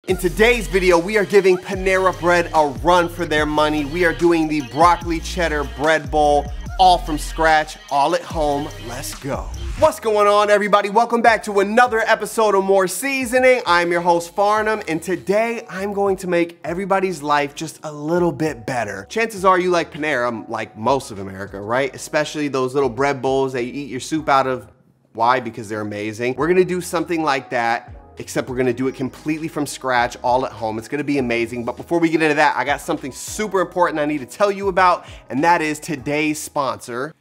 In today's video, we are giving Panera Bread a run for their money. We are doing the broccoli cheddar bread bowl, all from scratch, all at home. Let's go. What's going on, everybody? Welcome back to another episode of More Seasoning. I'm your host, Farnum, and today I'm going to make everybody's life just a little bit better. Chances are you like Panera, like most of America, right? Especially those little bread bowls that you eat your soup out of. Why? Because they're amazing. We're gonna do something like that, except we're gonna do it completely from scratch, all at home. It's gonna be amazing. But before we get into that, I got something super important I need to tell you about, and that is today's sponsor,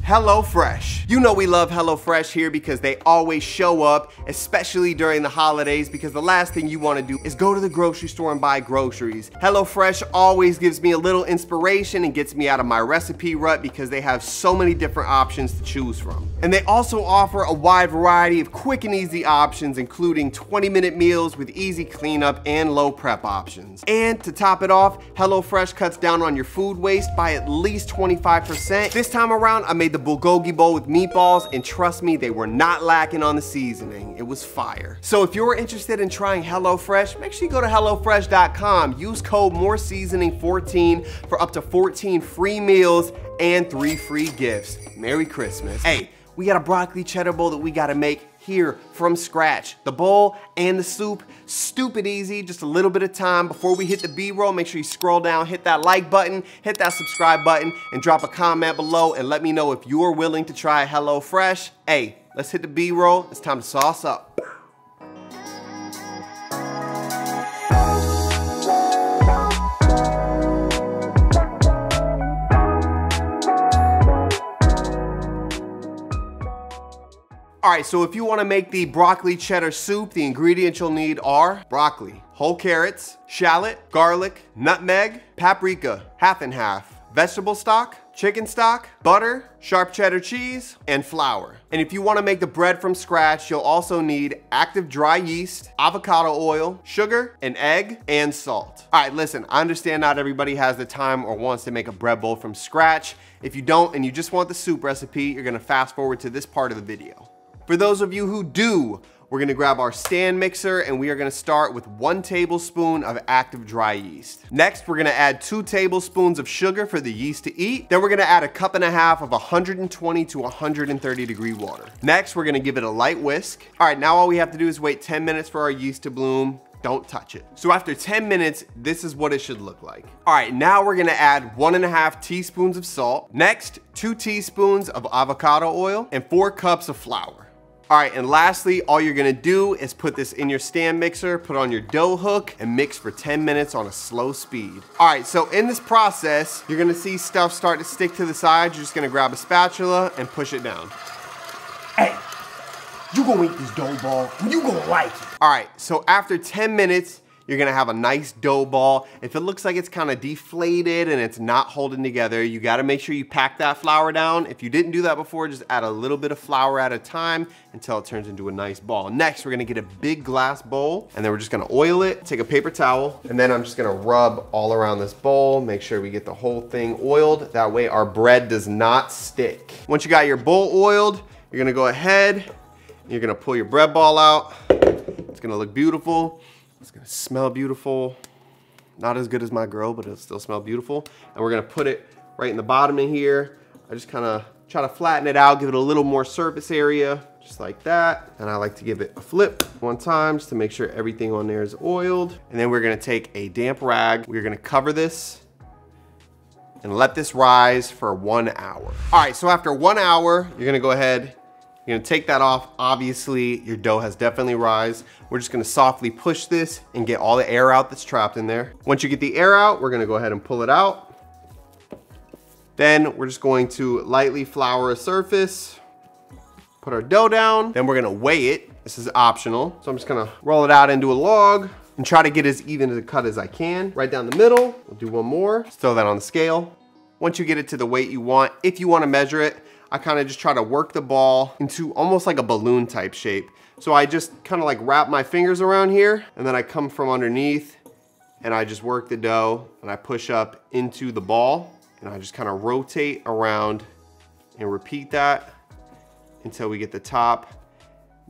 HelloFresh. You know we love HelloFresh here because they always show up, especially during the holidays, because the last thing you want to do is go to the grocery store and buy groceries. HelloFresh always gives me a little inspiration and gets me out of my recipe rut because they have so many different options to choose from. And they also offer a wide variety of quick and easy options, including 20-minute meals with easy cleanup and low prep options. And to top it off, HelloFresh cuts down on your food waste by at least 25%. This time around, I made the bulgogi bowl with meatballs, and trust me, they were not lacking on the seasoning. It was fire. So if you're interested in trying HelloFresh, make sure you go to HelloFresh.com. Use code MORESEASONING14 for up to 14 free meals and 3 free gifts. Merry Christmas. Hey, we got a broccoli cheddar bowl that we gotta make here from scratch. The bowl and the soup, stupid easy, just a little bit of time. Before we hit the B-roll, make sure you scroll down, hit that like button, hit that subscribe button, and drop a comment below and let me know if you're willing to try HelloFresh. Hey, let's hit the B-roll. It's time to sauce up. All right, so if you wanna make the broccoli cheddar soup, the ingredients you'll need are broccoli, whole carrots, shallot, garlic, nutmeg, paprika, half and half, vegetable stock, chicken stock, butter, sharp cheddar cheese, and flour. And if you wanna make the bread from scratch, you'll also need active dry yeast, avocado oil, sugar, an egg, and salt. All right, listen, I understand not everybody has the time or wants to make a bread bowl from scratch. If you don't and you just want the soup recipe, you're gonna fast forward to this part of the video. For those of you who do, we're gonna grab our stand mixer and we are gonna start with 1 tablespoon of active dry yeast. Next, we're gonna add 2 tablespoons of sugar for the yeast to eat. Then we're gonna add 1.5 cups of 120 to 130 degree water. Next, we're gonna give it a light whisk. All right, now all we have to do is wait 10 minutes for our yeast to bloom. Don't touch it. So after 10 minutes, this is what it should look like. All right, now we're gonna add 1.5 teaspoons of salt. Next, 2 teaspoons of avocado oil and 4 cups of flour. All right, and lastly, all you're gonna do is put this in your stand mixer, put on your dough hook, and mix for 10 minutes on a slow speed. All right, so in this process, you're gonna see stuff start to stick to the sides. You're just gonna grab a spatula and push it down. Hey, you gonna eat this dough ball, and you gonna like it. All right, so after 10 minutes, you're gonna have a nice dough ball. If it looks like it's kind of deflated and it's not holding together, you gotta make sure you pack that flour down. If you didn't do that before, just add a little bit of flour at a time until it turns into a nice ball. Next, we're gonna get a big glass bowl and then we're just gonna oil it, take a paper towel, and then I'm just gonna rub all around this bowl, make sure we get the whole thing oiled. That way our bread does not stick. Once you got your bowl oiled, you're gonna go ahead, you're gonna pull your bread ball out. It's gonna look beautiful. It's gonna smell beautiful. Not as good as my girl, but it'll still smell beautiful. And we're gonna put it right in the bottom of here. I just kinda try to flatten it out, give it a little more surface area, just like that. And I like to give it a flip 1 time just to make sure everything on there is oiled. And then we're gonna take a damp rag. We're gonna cover this and let this rise for 1 hour. All right, so after 1 hour, you're gonna go ahead, you're gonna take that off. Obviously, your dough has definitely rise. We're just gonna softly push this and get all the air out that's trapped in there. Once you get the air out, we're gonna go ahead and pull it out. Then we're just going to lightly flour a surface, put our dough down, then we're gonna weigh it. This is optional. So I'm just gonna roll it out into a log and try to get as even a cut as I can. Right down the middle, we'll do 1 more. Just throw that on the scale. Once you get it to the weight you want, if you wanna measure it, I kind of just try to work the ball into almost like a balloon type shape. So I just kind of like wrap my fingers around here and then I come from underneath and I just work the dough and I push up into the ball and I just kind of rotate around and repeat that until we get the top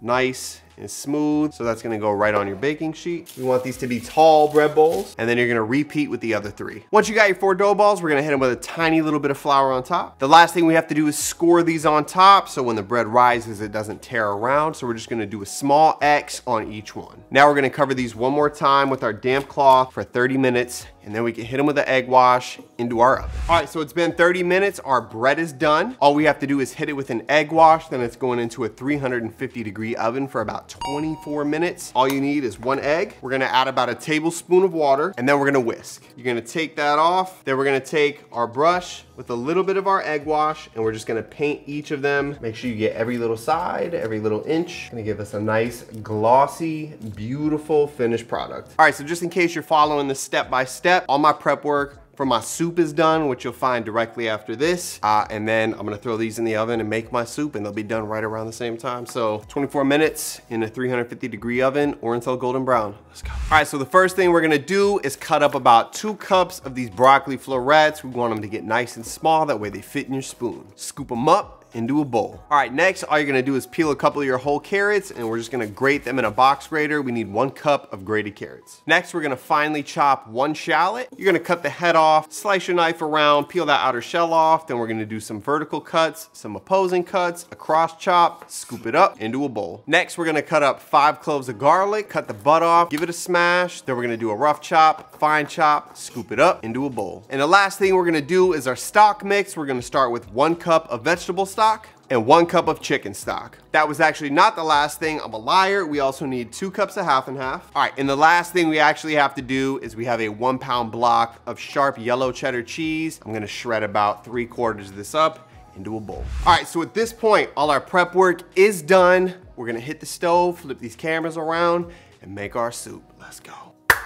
nice and smooth. So that's gonna go right on your baking sheet. We want these to be tall bread bowls, and then you're gonna repeat with the other 3. Once you got your 4 dough balls, we're gonna hit them with a tiny little bit of flour on top. The last thing we have to do is score these on top so when the bread rises, it doesn't tear around. So we're just gonna do a small X on each one. Now we're gonna cover these one more time with our damp cloth for 30 minutes, and then we can hit them with an egg wash into our oven. All right, so it's been 30 minutes. Our bread is done. All we have to do is hit it with an egg wash, then it's going into a 350-degree oven for about 24 minutes. All you need is 1 egg. We're gonna add about a tablespoon of water, and then we're gonna whisk. You're gonna take that off. Then we're gonna take our brush with a little bit of our egg wash, and we're just gonna paint each of them. Make sure you get every little side, every little inch. Gonna give us a nice, glossy, beautiful finished product. All right, so just in case you're following this step by step, all my prep work for my soup is done, which you'll find directly after this. And then I'm gonna throw these in the oven and make my soup, and they'll be done right around the same time. So 24 minutes in a 350-degree oven or until golden brown. Let's go. All right, so the first thing we're gonna do is cut up about 2 cups of these broccoli florets. We want them to get nice and small, that way they fit in your spoon. Scoop them up into a bowl. All right, next, all you're gonna do is peel a couple of your whole carrots, and we're just gonna grate them in a box grater. We need 1 cup of grated carrots. Next, we're gonna finely chop 1 shallot. You're gonna cut the head off, slice your knife around, peel that outer shell off. Then we're gonna do some vertical cuts, some opposing cuts, a cross chop, scoop it up into a bowl. Next, we're gonna cut up 5 cloves of garlic, cut the butt off, give it a smash. Then we're gonna do a rough chop, fine chop, scoop it up into a bowl. And the last thing we're gonna do is our stock mix. We're gonna start with 1 cup of vegetable stock and 1 cup of chicken stock. That was actually not the last thing. I'm a liar. We also need 2 cups of half and half. All right, and the last thing we actually have to do is we have a 1-pound block of sharp yellow cheddar cheese. I'm gonna shred about 3/4 of this up into a bowl. All right, so at this point, all our prep work is done. We're gonna hit the stove, flip these cameras around, and make our soup. Let's go.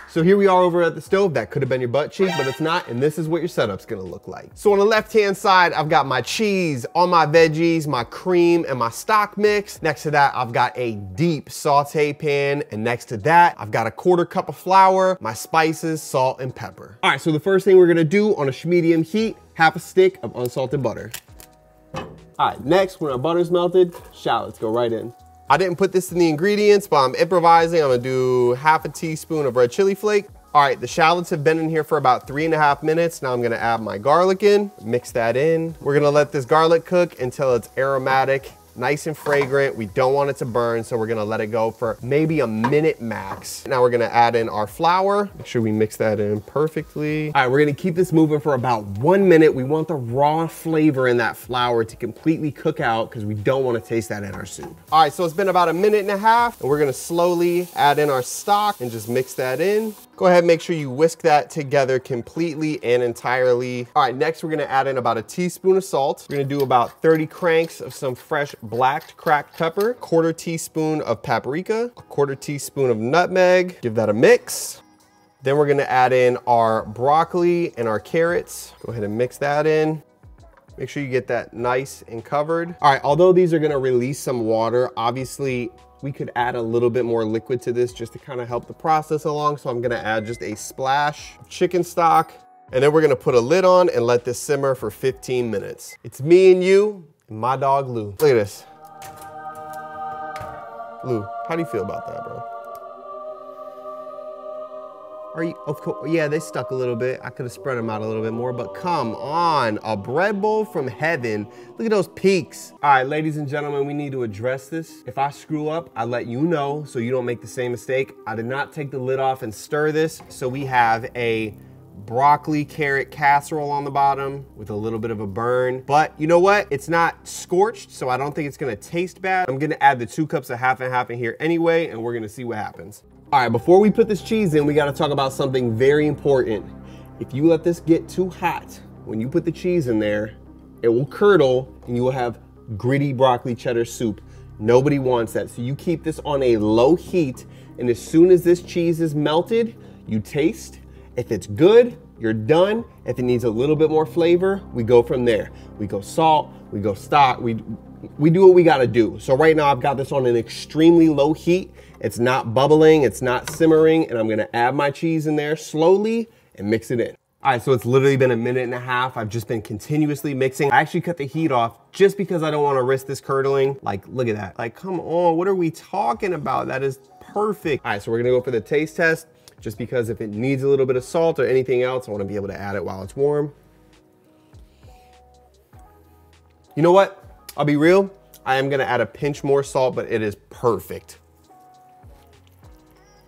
So here we are over at the stove. That could have been your butt cheek, but it's not, and this is what your setup's gonna look like. So on the left-hand side, I've got my cheese, all my veggies, my cream, and my stock mix. Next to that, I've got a deep saute pan, and next to that, I've got a 1/4 cup of flour, my spices, salt, and pepper. All right, so the first thing we're gonna do on a medium heat, half a stick of unsalted butter. All right, next, when our butter's melted, shallots go right in. I didn't put this in the ingredients, but I'm improvising. I'm gonna do half a teaspoon of red chili flake. All right, the shallots have been in here for about 3.5 minutes. Now I'm gonna add my garlic in, mix that in. We're gonna let this garlic cook until it's aromatic, nice and fragrant. We don't want it to burn, so we're gonna let it go for maybe a minute max. Now we're gonna add in our flour. Make sure we mix that in perfectly. All right, we're gonna keep this moving for about 1 minute. We want the raw flavor in that flour to completely cook out because we don't wanna taste that in our soup. All right, so it's been about 1.5 minutes, and we're gonna slowly add in our stock and just mix that in. Go ahead and make sure you whisk that together completely and entirely. All right, next we're gonna add in about a teaspoon of salt. We're gonna do about 30 cranks of some fresh black cracked pepper, 1/4 teaspoon of paprika, a 1/4 teaspoon of nutmeg. Give that a mix. Then we're gonna add in our broccoli and our carrots. Go ahead and mix that in. Make sure you get that nice and covered. All right, although these are gonna release some water, obviously we could add a little bit more liquid to this just to kind of help the process along. So I'm gonna add just a splash of chicken stock, and then we're gonna put a lid on and let this simmer for 15 minutes. It's me and you and my dog, Lou. Look at this. Lou, how do you feel about that, bro? Are you, of course, yeah, they stuck a little bit. I could have spread them out a little bit more, but come on, a bread bowl from heaven. Look at those peaks. All right, ladies and gentlemen, we need to address this. If I screw up, I let you know so you don't make the same mistake. I did not take the lid off and stir this, so we have a broccoli carrot casserole on the bottom with a little bit of a burn. But you know what? It's not scorched, so I don't think it's gonna taste bad. I'm gonna add the 2 cups of half and half in here anyway, and we're gonna see what happens. All right, before we put this cheese in, we gotta talk about something very important. If you let this get too hot, when you put the cheese in there, it will curdle and you will have gritty broccoli cheddar soup. Nobody wants that. So you keep this on a low heat, and as soon as this cheese is melted, you taste. If it's good, you're done. If it needs a little bit more flavor, we go from there. We go salt, we go stock, we do what we gotta do. So right now I've got this on an extremely low heat. It's not bubbling, it's not simmering, and I'm gonna add my cheese in there slowly and mix it in. All right, so it's literally been a minute and a half. I've just been continuously mixing. I actually cut the heat off just because I don't want to risk this curdling. Like, look at that. Like, come on, what are we talking about? That is perfect. All right, so we're gonna go for the taste test, just because if it needs a little bit of salt or anything else, I want to be able to add it while it's warm. You know what? I'll be real. I am gonna add a pinch more salt, but it is perfect.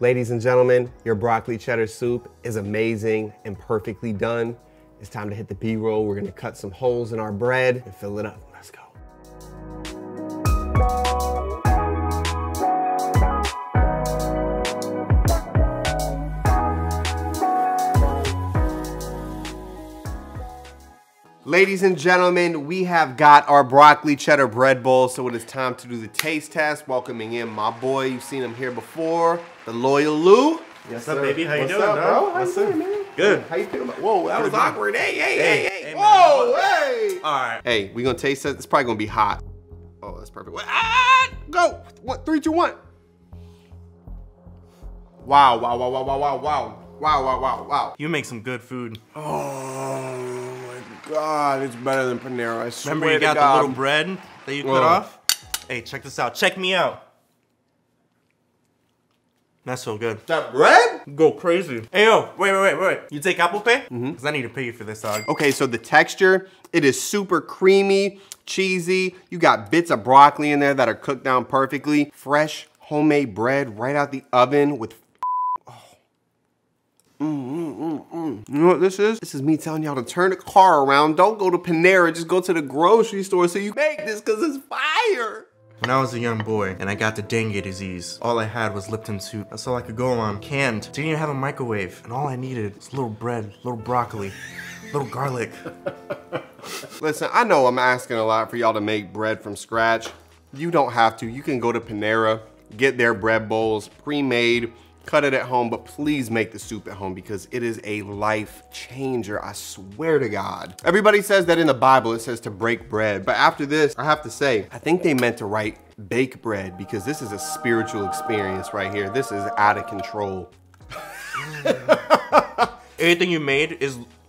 Ladies and gentlemen, your broccoli cheddar soup is amazing and perfectly done. It's time to hit the B-roll. We're gonna cut some holes in our bread and fill it up. Let's go. Ladies and gentlemen, we have got our broccoli cheddar bread bowl, so it is time to do the taste test. Welcoming in my boy, you've seen him here before, the loyal Lou. Yes, what's up, baby? How you doing, bro? How you doing, man? Good. How you feeling? Whoa, that was awkward. Hey. Man, Whoa, hey. All right. Hey, we gonna taste it. It's probably gonna be hot. Oh, that's perfect. Go. What? 3, 2, 1. Wow. You make some good food. Oh my God, it's better than Panera. I swear Remember you got the little bread that you cut off? Hey, check this out. Check me out. That's so good. That bread? Go crazy. Hey, yo, wait. You take Apple Pay? Because I need to pay you for this, dog. Okay, so the texture, it is super creamy, cheesy. You got bits of broccoli in there that are cooked down perfectly. Fresh, homemade bread right out the oven with You know what this is? This is me telling y'all to turn the car around. Don't go to Panera, just go to the grocery store so you make this because it's fire. When I was a young boy and I got the dengue disease, all I had was Lipton soup. That's all I could go on. Canned. Didn't even have a microwave. And all I needed was a little bread, little broccoli, little garlic. Listen, I know I'm asking a lot for y'all to make bread from scratch. You don't have to. You can go to Panera, get their bread bowls pre-made, cut it at home, but please make the soup at home because it is a life changer, I swear to God. Everybody says that in the Bible it says to break bread, but after this, I have to say, I think they meant to write bake bread because this is a spiritual experience right here. This is out of control. Everything you made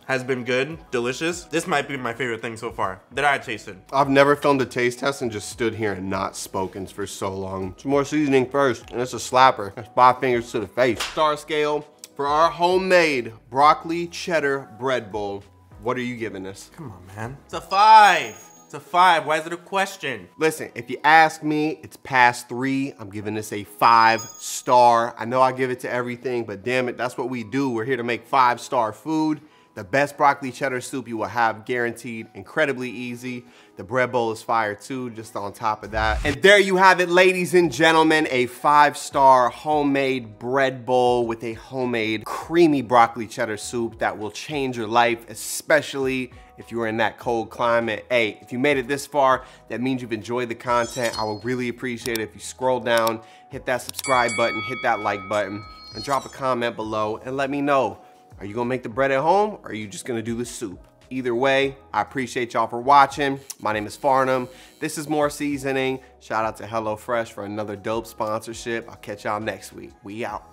has been good, delicious. This might be my favorite thing so far that I tasted. I've never filmed a taste test and just stood here and not spoken for so long. Some more seasoning first, and it's a slapper. That's 5 fingers to the face. Star scale for our homemade broccoli cheddar bread bowl. What are you giving this? Come on, man. It's a 5. It's a 5. Why is it a question? Listen, if you ask me, it's past 3. I'm giving this a 5-star. I know I give it to everything, but damn it, that's what we do. We're here to make 5-star food. The best broccoli cheddar soup you will have, guaranteed. Incredibly easy. The bread bowl is fire too, just on top of that. And there you have it, ladies and gentlemen, a 5-star homemade bread bowl with a homemade creamy broccoli cheddar soup that will change your life, especially if you're in that cold climate. Hey, if you made it this far, that means you've enjoyed the content. I would really appreciate it if you scroll down, hit that subscribe button, hit that like button, and drop a comment below and let me know. Are you gonna make the bread at home or are you just gonna do the soup? Either way, I appreciate y'all for watching. My name is Farnum. This is More Seasoning. Shout out to HelloFresh for another dope sponsorship. I'll catch y'all next week. We out.